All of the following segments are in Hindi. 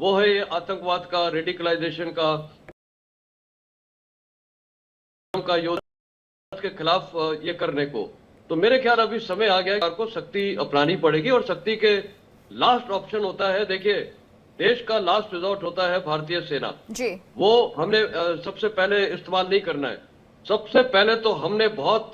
वो है ये आतंकवाद का, रेडिकलाइजेशन का योजना के खिलाफ ये करने को। तो मेरे ख्याल अभी समय आ गया है, सरकार को सख्ती अपनानी पड़ेगी और सख्ती के लास्ट ऑप्शन होता है, देखिए देश का लास्ट रिजॉर्ट होता है भारतीय सेना जी। वो हमने सबसे पहले इस्तेमाल नहीं करना है। सबसे पहले तो हमने बहुत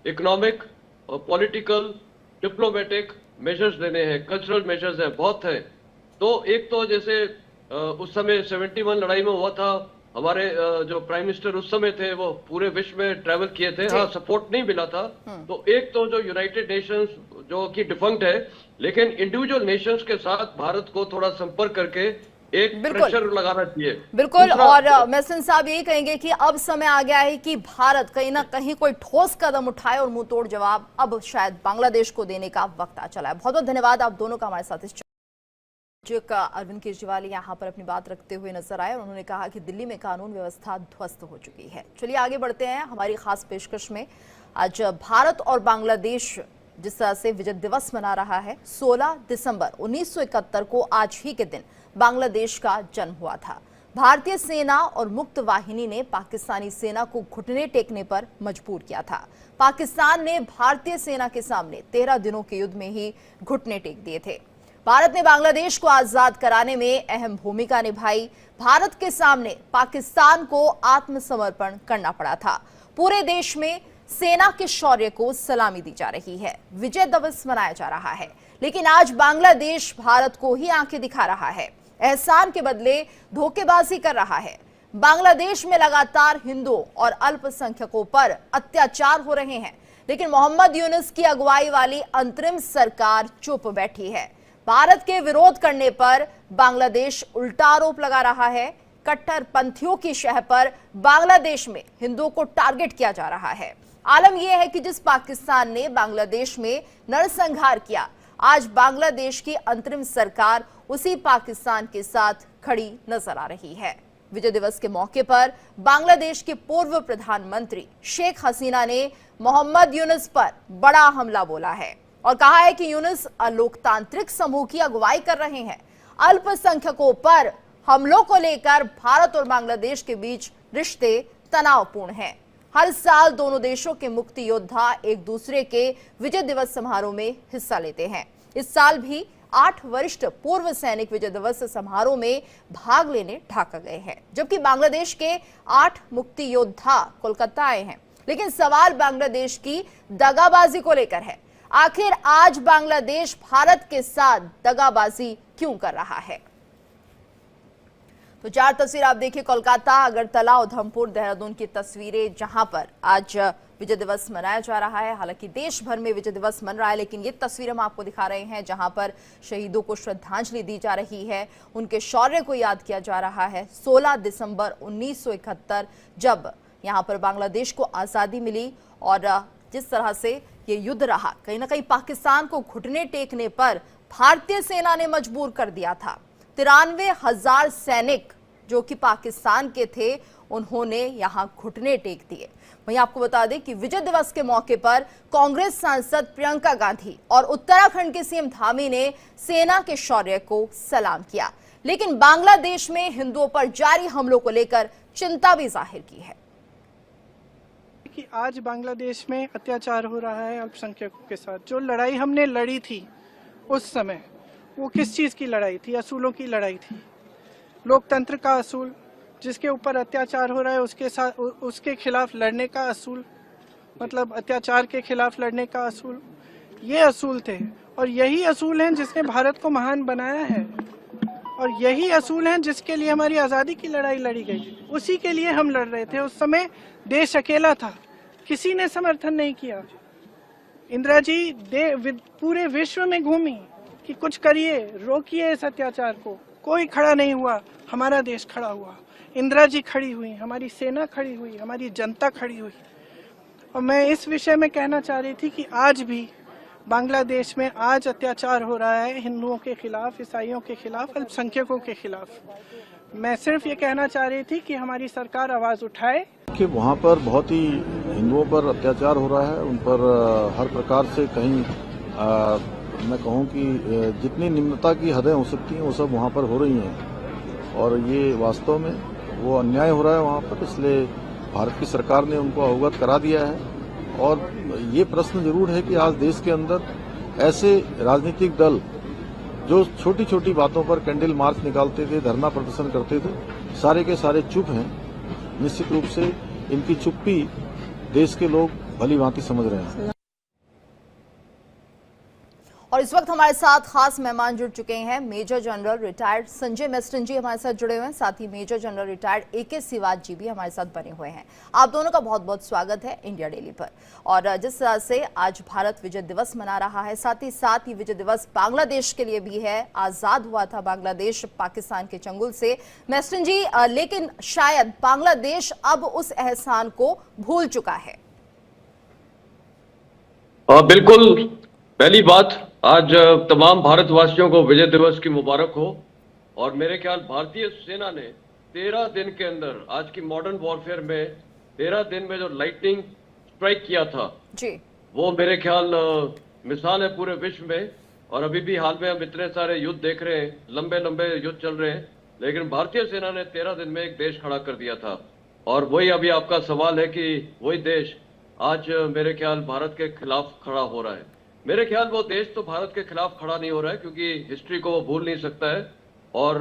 इकोनॉमिक, पॉलिटिकल, डिप्लोमेटिक मेजर्स लेने हैं, कल्चरल मेजर्स हैं, बहुत है। तो एक तो जैसे उस समय 71 लड़ाई में हुआ था, हमारे जो प्राइम मिनिस्टर उस समय थे वो पूरे विश्व में ट्रैवल किए थे, हाँ सपोर्ट नहीं मिला था। तो एक तो जो यूनाइटेड नेशंस जो कि डिफंक्ट है, लेकिन इंडिविजुअल नेशंस के साथ भारत को थोड़ा संपर्क करके एक प्रेशर लगाना चाहिए। बिल्कुल। और मेहसिन साहब यही कहेंगे कि अब समय आ गया है कि भारत कहीं ना कहीं कोई ठोस कदम उठाए और मुंहतोड़ जवाब अब शायद बांग्लादेश को देने का वक्त आ चला है। बहुत बहुत धन्यवाद आप दोनों का हमारे साथ इस अरविंद केजरीवाल यहाँ पर अपनी बात रखते हुए नजर आए और उन्होंने कहा कि दिल्ली में कानून व्यवस्था ध्वस्त हो चुकी है। चलिए आगे बढ़ते हैं हमारी खास पेशकश में। आज भारत और बांग्लादेश जिस तरह से विजय दिवस मना रहा है, 16 दिसंबर 1971 को आज ही के दिन बांग्लादेश का जन्म हुआ था। भारतीय सेना और मुक्त वाहिनी ने पाकिस्तानी सेना को घुटने टेकने पर मजबूर किया था। पाकिस्तान ने भारतीय सेना के सामने 13 दिनों के युद्ध में ही घुटने टेक दिए थे। भारत ने बांग्लादेश को आजाद कराने में अहम भूमिका निभाई। भारत के सामने पाकिस्तान को आत्मसमर्पण करना पड़ा था। पूरे देश में सेना के शौर्य को सलामी दी जा रही है, विजय दिवस मनाया जा रहा है। लेकिन आज बांग्लादेश भारत को ही आंखें दिखा रहा है, एहसान के बदले धोखेबाजी कर रहा है। बांग्लादेश में लगातार हिंदुओं और अल्पसंख्यकों पर अत्याचार हो रहे हैं, लेकिन मोहम्मद यूनुस की अगुवाई वाली अंतरिम सरकार चुप बैठी है। भारत के विरोध करने पर बांग्लादेश उल्टा आरोप लगा रहा है। कट्टरपंथियों की शह पर बांग्लादेश में हिंदुओं को टारगेट किया जा रहा है। आलम यह है कि जिस पाकिस्तान ने बांग्लादेश में नरसंहार किया, आज बांग्लादेश की अंतरिम सरकार उसी पाकिस्तान के साथ खड़ी नजर आ रही है। विजय दिवस के मौके पर बांग्लादेश के पूर्व प्रधानमंत्री शेख हसीना ने मोहम्मद यूनुस पर बड़ा हमला बोला है और कहा है कि यूनुस अलोकतांत्रिक समूह की अगुवाई कर रहे हैं। अल्पसंख्यकों पर हमलों को लेकर भारत और बांग्लादेश के बीच रिश्ते तनावपूर्ण हैं। हर साल दोनों देशों के मुक्ति योद्धा एक दूसरे के विजय दिवस समारोह में हिस्सा लेते हैं। इस साल भी 8 वरिष्ठ पूर्व सैनिक विजय दिवस समारोह में भाग लेने ढाका गए हैं, जबकि बांग्लादेश के 8 मुक्ति योद्धा कोलकाता आए हैं। लेकिन सवाल बांग्लादेश की दगाबाजी को लेकर है। आखिर आज बांग्लादेश भारत के साथ दगाबाजी क्यों कर रहा है? तो 4 तस्वीर आप देखिए, कोलकाता, अगरतला, उधमपुर, देहरादून की तस्वीरें, जहां पर आज विजय दिवस मनाया जा रहा है। हालांकि देश भर में विजय दिवस मन रहा है, लेकिन ये तस्वीर हम आपको दिखा रहे हैं जहां पर शहीदों को श्रद्धांजलि दी जा रही है, उनके शौर्य को याद किया जा रहा है। 16 दिसंबर 1971 जब यहां पर बांग्लादेश को आज़ादी मिली और जिस तरह से ये युद्ध रहा, कहीं ना कहीं पाकिस्तान को घुटने टेकने पर भारतीय सेना ने मजबूर कर दिया था। 93,000 सैनिक जो कि पाकिस्तान के थे, उन्होंने यहां घुटने टेक दिए। वहीं आपको बता दें कि विजय दिवस के मौके पर कांग्रेस सांसद प्रियंका गांधी और उत्तराखंड के सीएम धामी ने सेना के शौर्य को सलाम किया, लेकिन बांग्लादेश में हिंदुओं पर जारी हमलों को लेकर चिंता भी जाहिर की है। कि आज बांग्लादेश में अत्याचार हो रहा है अल्पसंख्यकों के साथ। जो लड़ाई हमने लड़ी थी उस समय, वो किस चीज़ की लड़ाई थी? असूलों की लड़ाई थी। लोकतंत्र का असूल, जिसके ऊपर अत्याचार हो रहा है उसके साथ उसके खिलाफ लड़ने का असूल, मतलब अत्याचार के खिलाफ लड़ने का असूल, ये असूल थे। और यही असूल हैं जिसने भारत को महान बनाया है, और यही असूल हैं जिसके लिए हमारी आज़ादी की लड़ाई लड़ी गई। उसी के लिए हम लड़ रहे थे। उस समय देश अकेला था, किसी ने समर्थन नहीं किया। इंदिरा जी पूरे विश्व में घूमी कि कुछ करिए, रोकिए इस अत्याचार को। कोई खड़ा नहीं हुआ, हमारा देश खड़ा हुआ। इंदिरा जी खड़ी हुई, हमारी सेना खड़ी हुई, हमारी जनता खड़ी हुई। और मैं इस विषय में कहना चाह रही थी कि आज भी बांग्लादेश में आज अत्याचार हो रहा है हिंदुओं के खिलाफ, ईसाइयों के खिलाफ, अल्पसंख्यकों के खिलाफ। मैं सिर्फ ये कहना चाह रही थी कि हमारी सरकार आवाज़ उठाए कि वहाँ पर बहुत ही हिंदुओं पर अत्याचार हो रहा है। उन पर हर प्रकार से कहीं मैं कहूँ कि जितनी निम्नता की हदें हो सकती हैं वो सब वहाँ पर हो रही हैं। और ये वास्तव में वो अन्याय हो रहा है वहाँ पर, इसलिए भारत की सरकार ने उनको अवगत करा दिया है। और ये प्रश्न जरूर है कि आज देश के अंदर ऐसे राजनीतिक दल जो छोटी छोटी बातों पर कैंडल मार्च निकालते थे, धरना प्रदर्शन करते थे, सारे के सारे चुप हैं। निश्चित रूप से इनकी चुप्पी देश के लोग भली भांति समझ रहे हैं। और इस वक्त हमारे साथ खास मेहमान जुड़ चुके हैं। मेजर जनरल रिटायर्ड संजय मेस्टन जी हमारे साथ जुड़े हुए हैं, साथ ही मेजर जनरल रिटायर्ड AK सिवाज जी भी हमारे साथ बने हुए हैं। आप दोनों का बहुत बहुत स्वागत है इंडिया डेली पर। और जिस तरह से आज भारत विजय दिवस मना रहा है, साथ ही विजय दिवस बांग्लादेश के लिए भी है। आजाद हुआ था बांग्लादेश पाकिस्तान के चंगुल से, मेस्टन जी, लेकिन शायद बांग्लादेश अब उस एहसान को भूल चुका है। बिल्कुल, पहली बात, आज तमाम भारतवासियों को विजय दिवस की मुबारक हो। और मेरे ख्याल भारतीय सेना ने 13 दिन के अंदर, आज की मॉडर्न वॉरफेयर में 13 दिन में जो लाइटनिंग स्ट्राइक किया था जी, वो मेरे ख्याल मिसाल है पूरे विश्व में। और अभी भी हाल में हम इतने सारे युद्ध देख रहे हैं, लंबे लंबे युद्ध चल रहे हैं, लेकिन भारतीय सेना ने 13 दिन में एक देश खड़ा कर दिया था। और वही अभी आपका सवाल है कि वही देश आज मेरे ख्याल भारत के खिलाफ खड़ा हो रहा है। मेरे ख्याल वो देश तो भारत के खिलाफ खड़ा नहीं हो रहा है, क्योंकि हिस्ट्री को वो भूल नहीं सकता है। और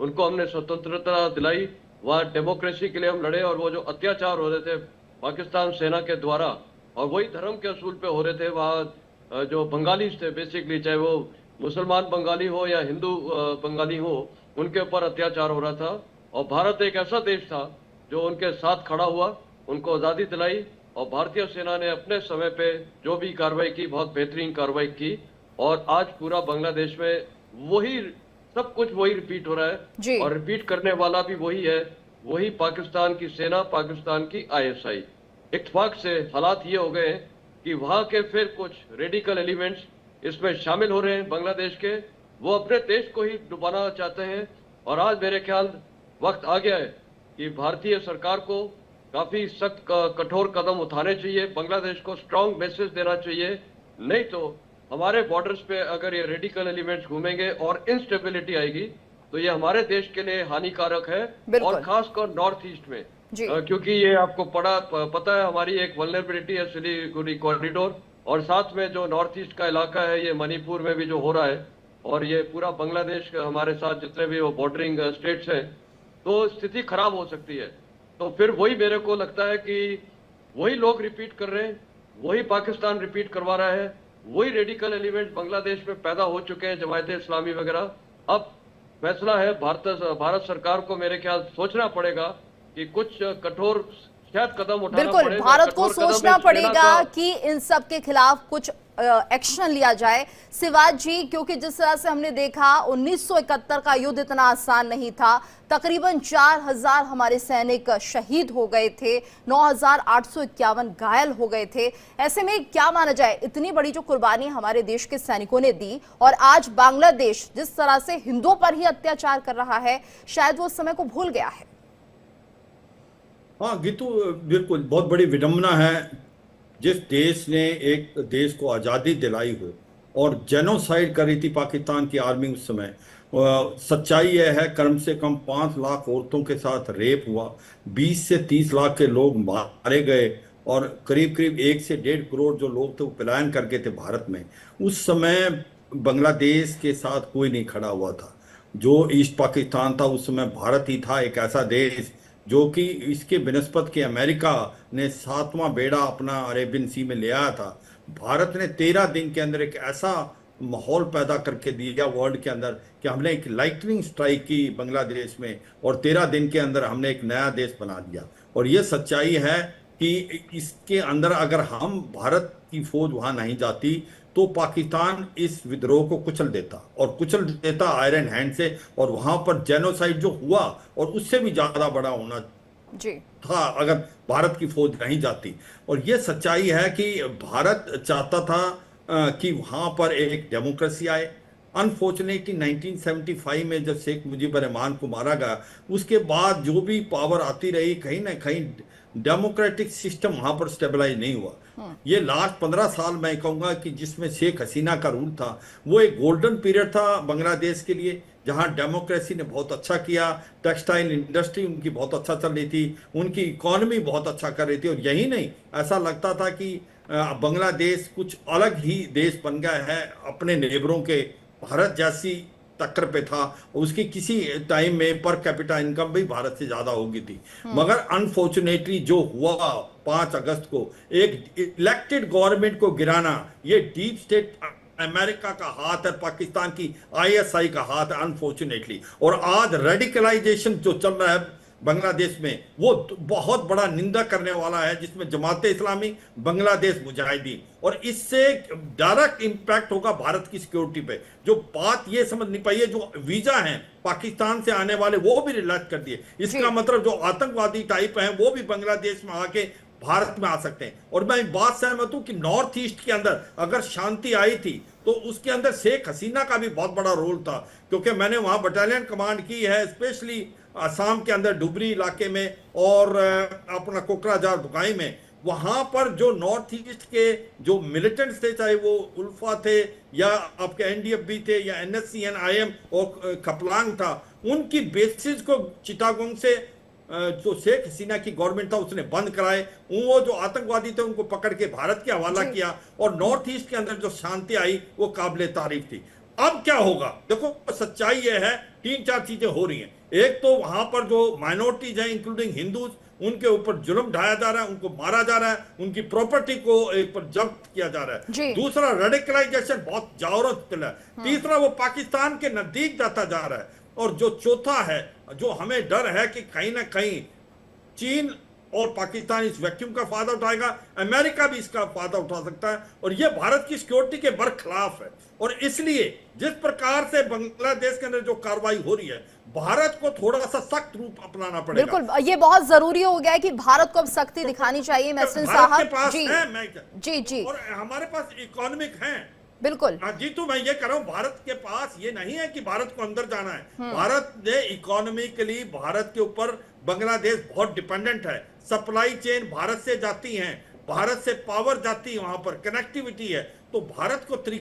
उनको हमने स्वतंत्रता दिलाई, वहाँ डेमोक्रेसी के लिए हम लड़े, और वो जो अत्याचार हो रहे थे पाकिस्तान सेना के द्वारा, और वही धर्म के असूल पे हो रहे थे, वहाँ जो बंगालीज थे बेसिकली, चाहे वो मुसलमान बंगाली हो या हिंदू बंगाली हो, उनके ऊपर अत्याचार हो रहा था। और भारत एक ऐसा देश था जो उनके साथ खड़ा हुआ, उनको आज़ादी दिलाई। और भारतीय सेना ने अपने समय पे जो भी कार्रवाई की, बहुत बेहतरीन कार्रवाई की। और आज पूरा बांग्लादेश में वही सब कुछ वही रिपीट हो रहा है, और रिपीट करने वाला भी वही है, वही पाकिस्तान की सेना, पाकिस्तान की ISI। इत्तेफाक से हालात ये हो गए हैं कि वहां के फिर कुछ रेडिकल एलिमेंट्स इसमें शामिल हो रहे हैं बांग्लादेश के, वो अपने देश को ही डुबाना चाहते हैं। और आज मेरे ख्याल वक्त आ गया है कि भारतीय सरकार को काफी सख्त कठोर कदम उठाने चाहिए, बांग्लादेश को स्ट्रांग मैसेज देना चाहिए। नहीं तो हमारे बॉर्डर्स पे अगर ये रेडिकल एलिमेंट्स घूमेंगे और इंस्टेबिलिटी आएगी, तो ये हमारे देश के लिए हानिकारक है, और खासकर नॉर्थ ईस्ट में, क्योंकि ये आपको पता है हमारी एक वल्नरेबिलिटी है सिलीगुड़ी कॉरिडोर, और साथ में जो नॉर्थ ईस्ट का इलाका है, ये मणिपुर में भी जो हो रहा है, और ये पूरा बांग्लादेश हमारे साथ जितने भी वो बॉर्डरिंग स्टेट्स हैं, तो स्थिति खराब हो सकती है। तो फिर वही मेरे को लगता है कि वही लोग रिपीट कर रहे हैं, वही पाकिस्तान रिपीट करवा रहा है, वही रेडिकल एलिमेंट बांग्लादेश में पैदा हो चुके हैं, जमायत इस्लामी वगैरह। अब फैसला है भारत सरकार को, मेरे ख्याल सोचना पड़ेगा कि कुछ कठोर शायद कदम उठाना पड़ेगा। बिल्कुल, भारत को सोचना पड़ेगा कि इन सब के खिलाफ कुछ एक्शन लिया जाए। सिवाज जी, क्योंकि जिस तरह से हमने देखा 1971 का युद्ध इतना आसान नहीं था, तकरीबन 4000 हमारे सैनिक शहीद हो गए थे, 9851 घायल हो गए थे। ऐसे में क्या माना जाए, इतनी बड़ी जो कुर्बानी हमारे देश के सैनिकों ने दी, और आज बांग्लादेश जिस तरह से हिंदुओं पर ही अत्याचार कर रहा है, शायद वो उस समय को भूल गया है। हाँ गीतू, बिल्कुल बहुत बड़ी विडंबना है जिस देश ने एक देश को आज़ादी दिलाई हो और जेनोसाइड करी थी पाकिस्तान की आर्मी उस समय। सच्चाई यह है कम से कम 5 लाख औरतों के साथ रेप हुआ, 20 से 30 लाख के लोग मारे गए, और करीब करीब 1 से 1.5 करोड़ जो लोग थे वो पलायन कर गए थे भारत में। उस समय बांग्लादेश के साथ कोई नहीं खड़ा हुआ था। जो ईस्ट पाकिस्तान था उस समय भारत ही था, एक ऐसा देश जो कि इसके बनस्पत के अमेरिका ने 7वां बेड़ा अपना अरेबियन सी में ले आया था। भारत ने 13 दिन के अंदर एक ऐसा माहौल पैदा करके दिया वर्ल्ड के अंदर कि हमने एक लाइटनिंग स्ट्राइक की बांग्लादेश में, और 13 दिन के अंदर हमने एक नया देश बना दिया। और ये सच्चाई है कि इसके अंदर अगर हम भारत की फौज वहां नहीं जाती तो पाकिस्तान इस विद्रोह को कुचल देता, और कुचल देता आयरन हैंड से, और वहां पर जेनोसाइड जो हुआ और उससे भी ज्यादा बड़ा होना था अगर भारत की फौज नहीं जाती। और ये सच्चाई है कि भारत चाहता था कि वहां पर एक डेमोक्रेसी आए, अनफॉर्चुनेटली 1975 में जब शेख मुजीबर रहमान को मारा गया, उसके बाद जो भी पावर आती रही, कहीं ना कहीं डेमोक्रेटिक सिस्टम वहां पर स्टेबलाइज नहीं हुआ। ये लास्ट 15 साल मैं कहूंगा कि जिसमें शेख हसीना का रूल था, वो एक गोल्डन पीरियड था बांग्लादेश के लिए, जहां डेमोक्रेसी ने बहुत अच्छा किया, टेक्सटाइल इंडस्ट्री उनकी बहुत अच्छा चल रही थी, उनकी इकोनॉमी बहुत अच्छा कर रही थी। और यही नहीं, ऐसा लगता था कि बांग्लादेश कुछ अलग ही देश बन गया है, अपने नेबरों के भारत जैसी टक्कर पे था। उसकी किसी टाइम में पर कैपिटा इनकम भी भारत से ज्यादा होगी थी। मगर अनफॉर्चुनेटली जो हुआ 5 अगस्त को, एक इलेक्टेड गवर्नमेंट को गिराना, ये डीप स्टेट अमेरिका का हाथ है, पाकिस्तान की ISI का हाथ है अनफॉर्चुनेटली। और आज रेडिकलाइजेशन जो चल रहा है बांग्लादेश में, वो बहुत बड़ा निंदा करने वाला है, जिसमें जमात इस्लामी, बांग्लादेश मुजाहिदीन, और इससे डायरेक्ट इंपैक्ट होगा भारत की सिक्योरिटी पे। जो बात ये समझ नहीं पाई है, जो वीजा हैं पाकिस्तान से आने वाले वो भी रिलैक्स कर दिए। इसका मतलब जो आतंकवादी टाइप हैं वो भी बांग्लादेश में आके भारत में आ सकते हैं। और मैं बात सहमत हूं कि नॉर्थ ईस्ट के अंदर अगर शांति आई थी तो उसके अंदर शेख हसीना का भी बहुत बड़ा रोल था, क्योंकि मैंने वहां बटालियन कमांड की है, स्पेशली असम के अंदर डुबरी इलाके में और अपना कोकराझार बुकाई में। वहां पर जो नॉर्थ ईस्ट के जो मिलिटेंट्स थे, चाहे वो उल्फा थे या आपके NDFB थे या NSCN-IM और खपलांग था, उनकी बेसिस को चिटागोंग से जो शेख हसीना की गवर्नमेंट था उसने बंद कराए। वो जो आतंकवादी थे उनको पकड़ के भारत के हवाला किया, और नॉर्थ ईस्ट के अंदर जो शांति आई वो काबिले तारीफ थी। अब क्या होगा, देखो सच्चाई ये है, 3-4 चीजें हो रही हैं। एक तो वहां पर जो माइनॉरिटीज हैं इंक्लूडिंग हिंदूज, उनके ऊपर जुल्म ढाया जा रहा है, उनको मारा जा रहा है, उनकी प्रॉपर्टी को एक पर जब्त किया जा रहा है। दूसरा, रेडिकलाइजेशन बहुत जोरों से चला है। तीसरा, वो पाकिस्तान के नजदीक जाता जा रहा है। और जो चौथा है, जो हमें डर है कि कहीं ना कहीं चीन और पाकिस्तान इस वैक्यूम का फायदा उठाएगा, अमेरिका भी इसका फायदा उठा सकता है, और यह भारत की सिक्योरिटी के बरखिलाफ है। और इसलिए जिस प्रकार से बांग्लादेश के अंदर जो कार्रवाई हो रही है, भारत को थोड़ा सा सख्त रूप अपनाना पड़ेगा। बिल्कुल, ये बहुत जरूरी हो गया है कि भारत को अब सख्ती दिखानी चाहिए। महसिन साहब जी, और हमारे पास इकोनॉमिक है, बिल्कुल जीतू, मैं ये कह रहा हूं, भारत के पास ये नहीं है कि भारत को अंदर जाना है। भारत ने इकोनॉमिकली भारत के ऊपर बांग्लादेश बहुत डिपेंडेंट है। सप्लाई चेन भारत से जाती हैं, भारत से पावर जाती है, वहां पर कनेक्टिविटी है। तो भारत को